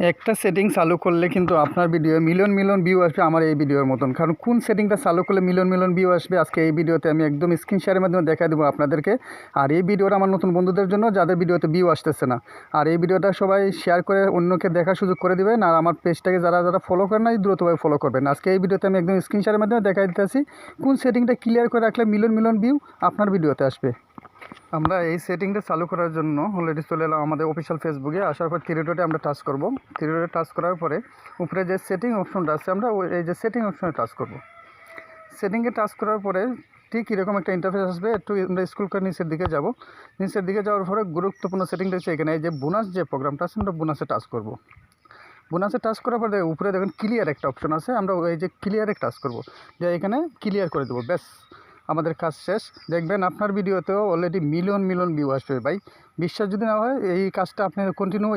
একটা সেটিং চালু করলে কিন্তু আপনার ভিডিও মিলিয়ন মিলিয়ন ভিউ আসবে আমার এই ভিডিওর মতন। কারণ কোন সেটিংটা চালু করলে মিলিয়ন মিলিয়ন ভিউ আসবে আজকে এই ভিডিওতে আমি একদম স্ক্রিন শেয়ারের মাধ্যমে দেখাই দেবো আপনাদেরকে। আর এই ভিডিওটা আমার নতুন বন্ধুদের জন্য যাদের ভিডিওতে ভিউ আসতেছে না। আর এই ভিডিওটা সবাই শেয়ার করে অন্যকে দেখার সুযোগ করে দেবেন। আর আমার পেজটাকে যারা যারা ফলো করেন না দ্রুতভাবে ফলো করবেন। আজকে এই ভিডিওতে আমি একদম স্ক্রিন শেয়ারের মাধ্যমে দেখাই দিতেছি কোন সেটিংটা ক্লিয়ার করে রাখলে মিলিয়ন মিলিয়ন ভিউ আপনার ভিডিওতে আসবে। আমরা এই সেটিংটা চালু করার জন্য অলরেডি চলে এলাম আমাদের অফিসিয়াল ফেসবুকে। আসার পর থ্রি ডটে আমরা টাচ করব। থ্রি ডটে টাচ করার পরে উপরে যে সেটিং অপশনটা আছে আমরা এই যে সেটিং অপশনে টাচ করব। সেটিংয়ে টাচ করার পরে ঠিক এরকম একটা ইন্টারফেস আসবে। একটু আমরা স্ক্রল করে নিচের দিকে যাব। নিচের দিকে যাওয়ার পরে গুরুত্বপূর্ণ সেটিংটা হচ্ছে এখানে এই যে বোনাস যে প্রোগ্রামটা আছে আমরা বোনাসে টাচ করব। বোনাসে টাচ করার পরে উপরে দেখুন ক্লিয়ার একটা অপশন আছে, আমরা এই যে ক্লিয়ারে টাচ করব। যে এখানে ক্লিয়ার করে দেবো, ব্যাস আমাদের কাজ শেষ। দেখবেন আপনার ভিডিওতেও অলরেডি মিলিয়ন মিলিয়ন ভিউ আসবে ভাই। বিশ্বাস যদি না হয় এই কাজটা আপনি কন্টিনিউ